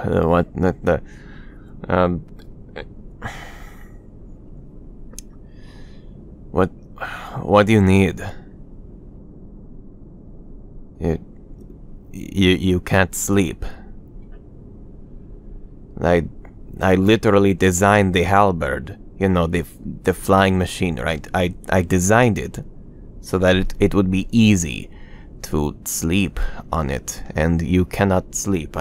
What the um what do you need? You can't sleep. I literally designed the halberd, you know, the flying machine, right? I designed it so that it would be easy to sleep on it, and you cannot sleep.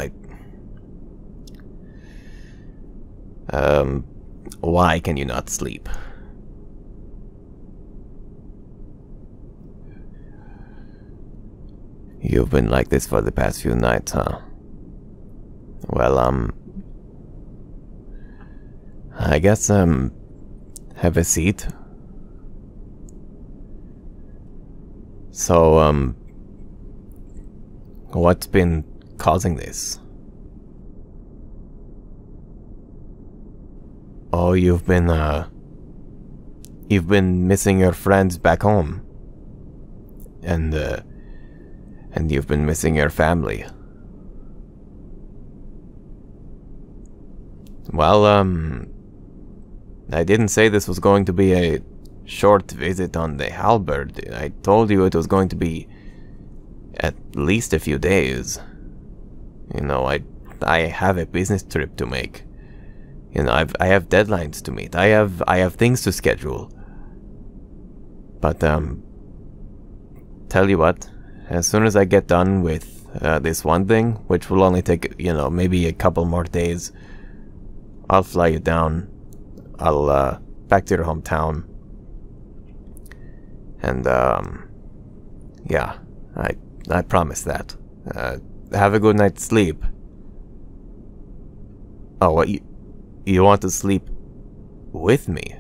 Why can you not sleep? You've been like this for the past few nights, huh? Well, I guess, have a seat. So, what's been causing this? Oh, you've been missing your friends back home. And you've been missing your family. Well, I didn't say this was going to be a short visit on the halberd. I told you it was going to be at least a few days. You know, I have a business trip to make. You know, I have deadlines to meet. I have things to schedule. But tell you what, as soon as I get done with this one thing, which will only take, you know, maybe a couple more days, I'll fly you down. I'll back to your hometown. And yeah, I promise that. Have a good night's sleep. Oh, what, you want to sleep with me?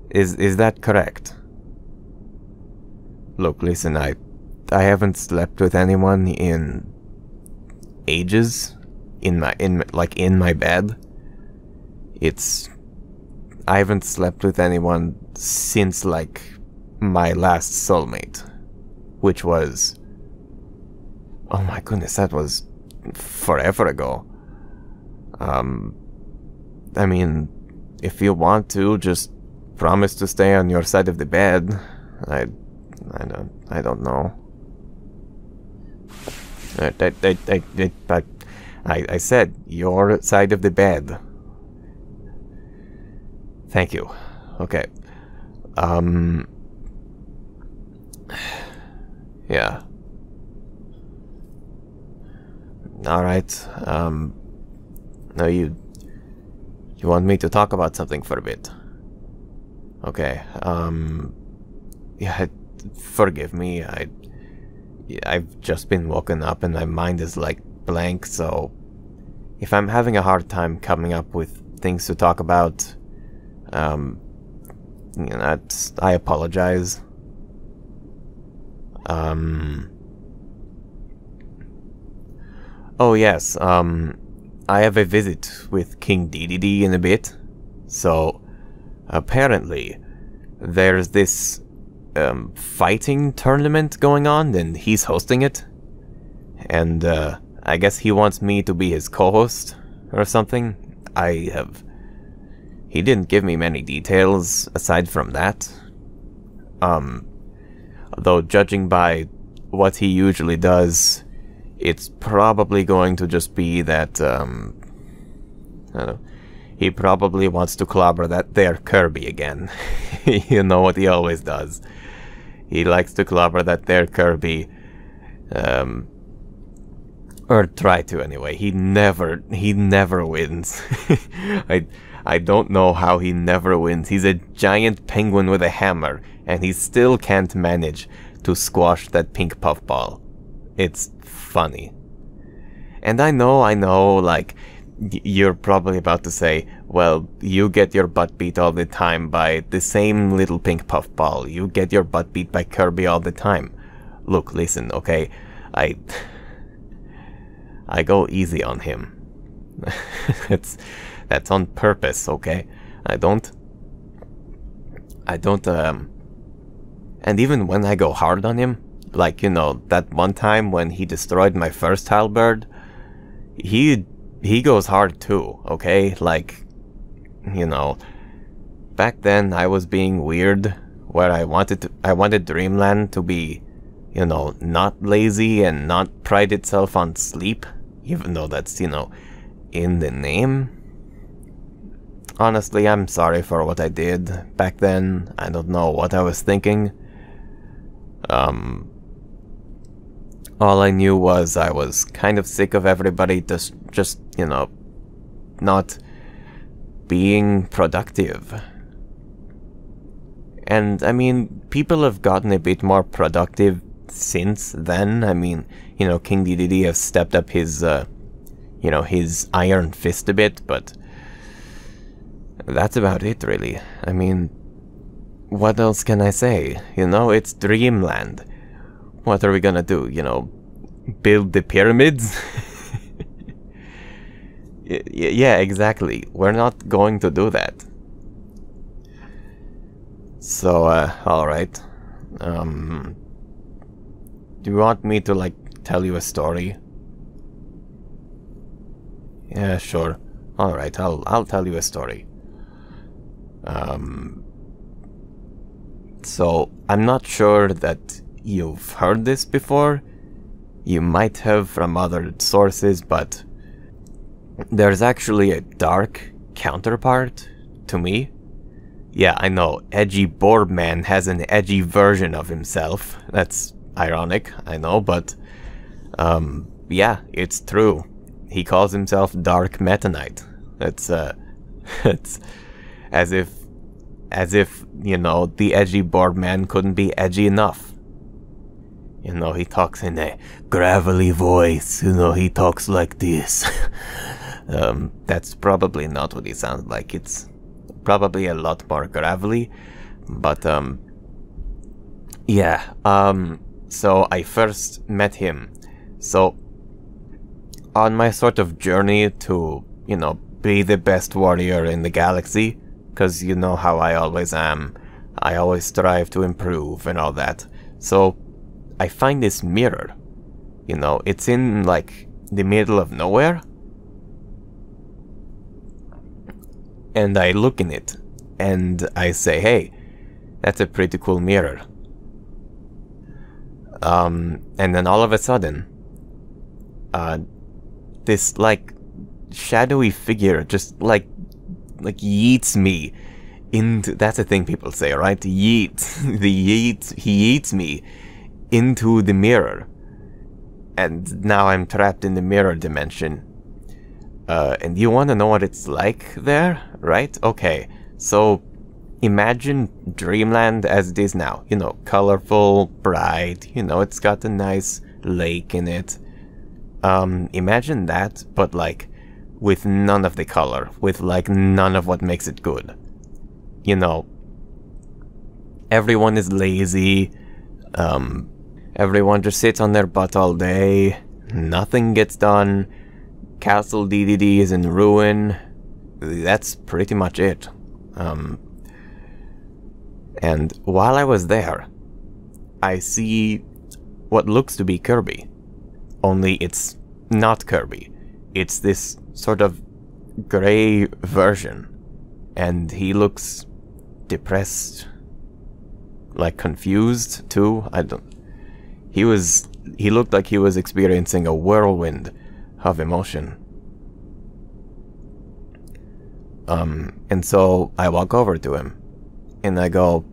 Is that correct? Look, listen, I haven't slept with anyone in ages in my bed. I haven't slept with anyone since like my last soulmate, which was, oh my goodness, that was forever ago. I mean, if you want to, just promise to stay on your side of the bed. I don't know. I said your side of the bed. Thank you. Okay. Yeah. Alright. No, you want me to talk about something for a bit? Okay. Yeah, forgive me. I've just been woken up and my mind is like blank, so if I'm having a hard time coming up with things to talk about, you know, I apologize. Oh yes, I have a visit with King DDD in a bit, so apparently there's this fighting tournament going on and he's hosting it, and I guess he wants me to be his co-host or something. He didn't give me many details aside from that. Though judging by what he usually does, it's probably going to just be that, I don't know, he probably wants to clobber that there Kirby again. You know what he always does. He likes to clobber that there Kirby, or try to anyway. He never wins. I don't know how he never wins. He's a giant penguin with a hammer, and he still can't manage to squash that pink puffball. It's funny. And I know, like, you're probably about to say, well, you get your butt beat all the time by the same little pink puffball. You get your butt beat by Kirby all the time. Look, listen, okay? I go easy on him. That's on purpose, okay? I don't, and even when I go hard on him, like, you know, that one time when he destroyed my first halberd, he goes hard too, okay? Like, you know, back then I was being weird, where I wanted Dreamland to be, you know, not lazy and not pride itself on sleep, even though that's, you know, in the name. Honestly, I'm sorry for what I did back then. I don't know what I was thinking. All I knew was I was kind of sick of everybody just, you know, not being productive. And, I mean, people have gotten a bit more productive since then. I mean, you know, King Dedede has stepped up his, you know, his iron fist a bit, but that's about it, really. I mean, what else can I say? You know, it's Dreamland. What are we gonna do, you know, build the pyramids? Yeah, exactly. We're not going to do that. So, alright. Do you want me to, like, tell you a story? Yeah, sure. Alright, I'll tell you a story. So, I'm not sure that you've heard this before. You might have from other sources, but there's actually a dark counterpart to me. Yeah, I know, edgy board man has an edgy version of himself. That's ironic, I know, but yeah, it's true. He calls himself Dark Meta Knight. It's it's as if, you know, the edgy board man couldn't be edgy enough. You know, he talks in a gravelly voice, you know, he talks like this. That's probably not what he sounds like. It's probably a lot more gravelly, but yeah, so I first met him. So on my sort of journey to, you know, be the best warrior in the galaxy, because you know how I always am, I always strive to improve and all that. So I find this mirror, you know, it's in like the middle of nowhere, and I look in it and I say, hey, that's a pretty cool mirror. And then all of a sudden, this like shadowy figure just like yeets me into, that's a thing people say, right? Yeet. He yeets me into the mirror. And now I'm trapped in the mirror dimension. And you want to know what it's like there, right? Okay, so imagine Dreamland as it is now. You know, colorful, bright, you know, it's got a nice lake in it. Imagine that, but like with none of the color, with like none of what makes it good. You know, everyone is lazy, everyone just sits on their butt all day, nothing gets done, Castle Dedede is in ruin, that's pretty much it. And while I was there, I see what looks to be Kirby. Only it's not Kirby. It's this sort of gray version. And he looks depressed. Like confused too. He looked like he was experiencing a whirlwind of emotion. And so I walk over to him and I go,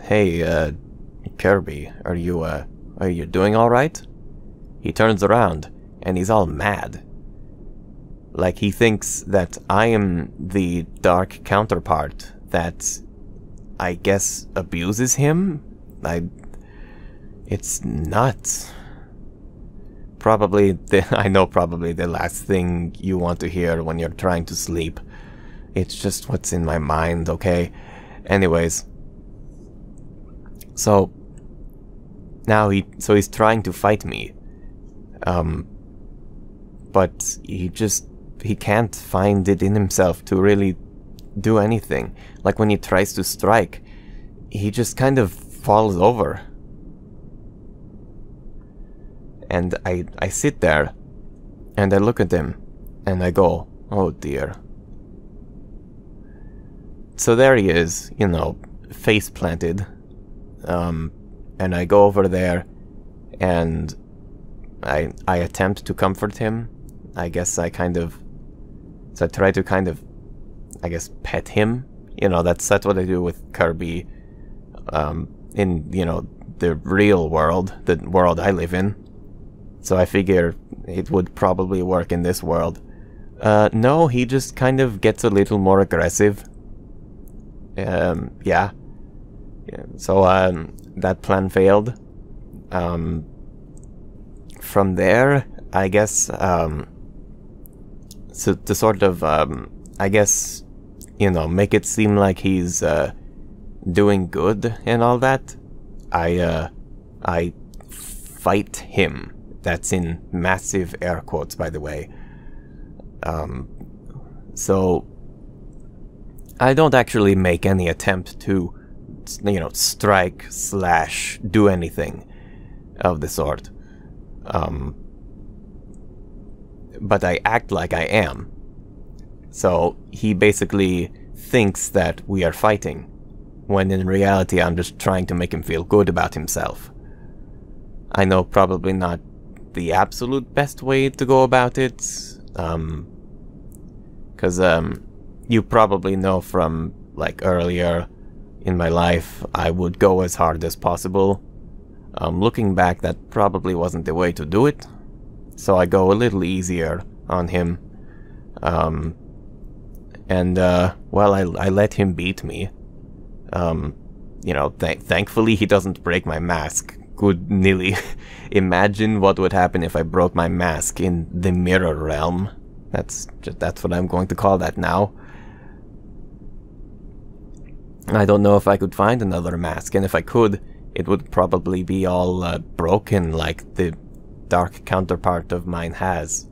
hey, Kirby, are you doing all right? He turns around and he's all mad. Like he thinks that I am the dark counterpart that I guess abuses him. It's nuts. I know probably the last thing you want to hear when you're trying to sleep. It's just what's in my mind, okay? Anyways. So now he's trying to fight me. But he can't find it in himself to really do anything. Like when he tries to strike, he just kind of falls over. And I sit there And I look at him, and I go, oh dear. So there he is, you know, face planted. And I go over there, and I attempt to comfort him. I guess I try to kind of, I guess, pet him. You know, that's what I do with Kirby, in, you know, the real world, the world I live in. So I figure it would probably work in this world. No, he just kind of gets a little more aggressive. Yeah. So, that plan failed. From there, I guess, so to sort of, I guess, you know, make it seem like he's, doing good and all that, I fight him. That's in massive air quotes, by the way. So I don't actually make any attempt to, you know, strike / do anything of the sort. But I act like I am. So he basically thinks that we are fighting, when in reality I'm just trying to make him feel good about himself. I know probably not the absolute best way to go about it, because you probably know from, like, earlier in my life, I would go as hard as possible. Looking back, that probably wasn't the way to do it, so I go a little easier on him. Well, I let him beat me. You know, thankfully he doesn't break my mask. Good nilly. Imagine what would happen if I broke my mask in the mirror realm. That's what I'm going to call that now. I don't know if I could find another mask, and if I could, it would probably be all broken like the dark counterpart of mine has.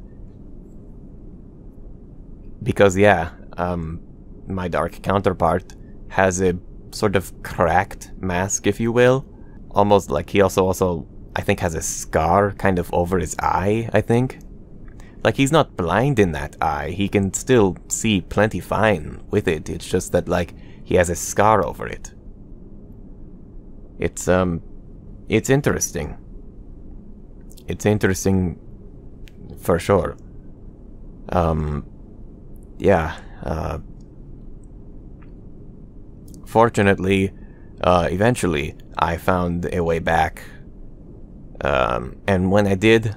Because yeah, my dark counterpart has a sort of cracked mask, if you will. Almost like he also, I think, has a scar kind of over his eye, I think. Like, he's not blind in that eye, he can still see plenty fine with it, it's just that, like, he has a scar over it. It's interesting. It's interesting for sure. Yeah, fortunately, eventually, I found a way back. And when I did,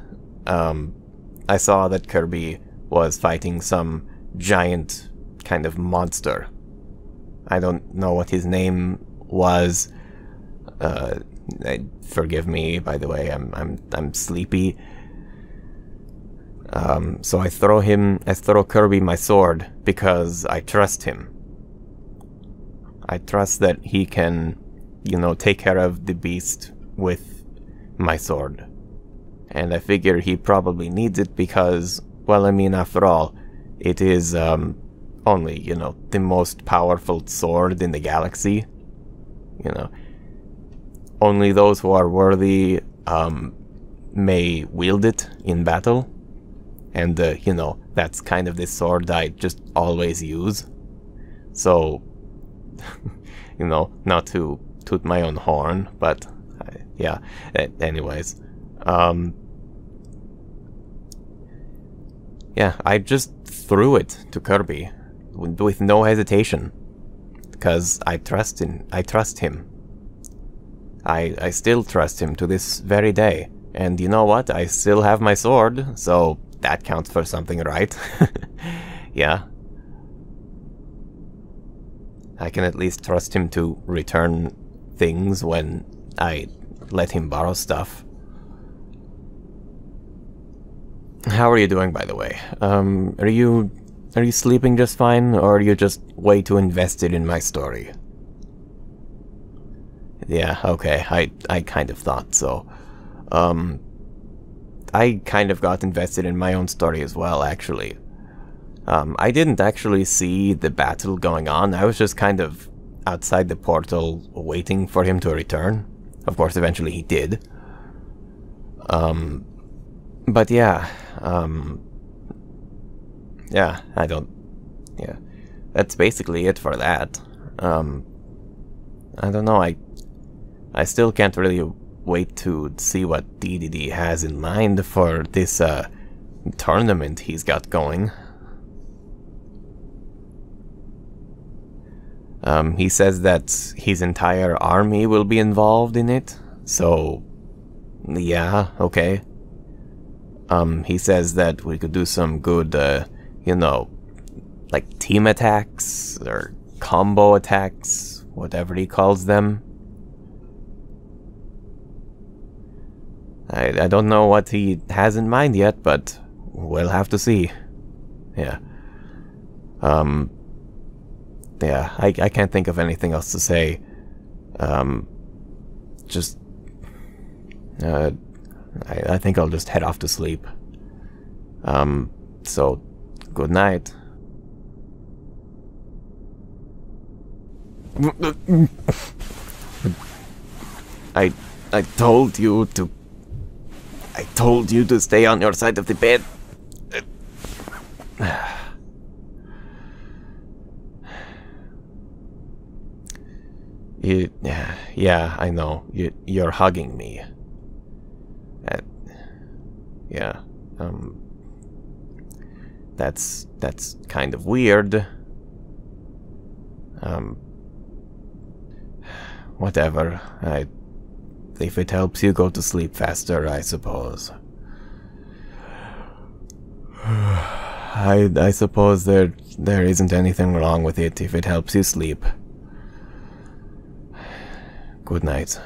I saw that Kirby was fighting some giant kind of monster. I don't know what his name was. Forgive me, by the way, I'm sleepy. So I throw Kirby my sword because I trust him. I trust that he can, you know, take care of the beast with my sword. And I figure he probably needs it because, well, I mean, after all, it is, only, you know, the most powerful sword in the galaxy. You know, only those who are worthy, may wield it in battle. And, you know, that's kind of the sword I just always use. So, you know, not to toot my own horn, but, yeah, anyways. Yeah, I just threw it to Kirby with no hesitation, because I trust him. I still trust him to this very day, and you know what? I still have my sword, so that counts for something, right? Yeah. I can at least trust him to return things when I let him borrow stuff. How are you doing, by the way? Are you sleeping just fine, or are you just way too invested in my story? Yeah, okay, I kind of thought so. I kind of got invested in my own story as well, actually. I didn't actually see the battle going on. I was just kind of outside the portal waiting for him to return. Of course, eventually he did. But yeah, Yeah, I don't... Yeah. That's basically it for that. I don't know, I still can't really wait to see what DDD has in mind for this, tournament he's got going. He says that his entire army will be involved in it, so... Yeah, okay. He says that we could do some good, you know, like team attacks, or combo attacks, whatever he calls them. I don't know what he has in mind yet, but we'll have to see. Yeah. Yeah, I can't think of anything else to say. Just... I think I'll just head off to sleep. So, good night. I told you to... I told you to stay on your side of the bed. Yeah, I know. You're hugging me. Yeah, that's kind of weird. Whatever. If it helps you go to sleep faster, I suppose. I suppose there isn't anything wrong with it if it helps you sleep. Good night.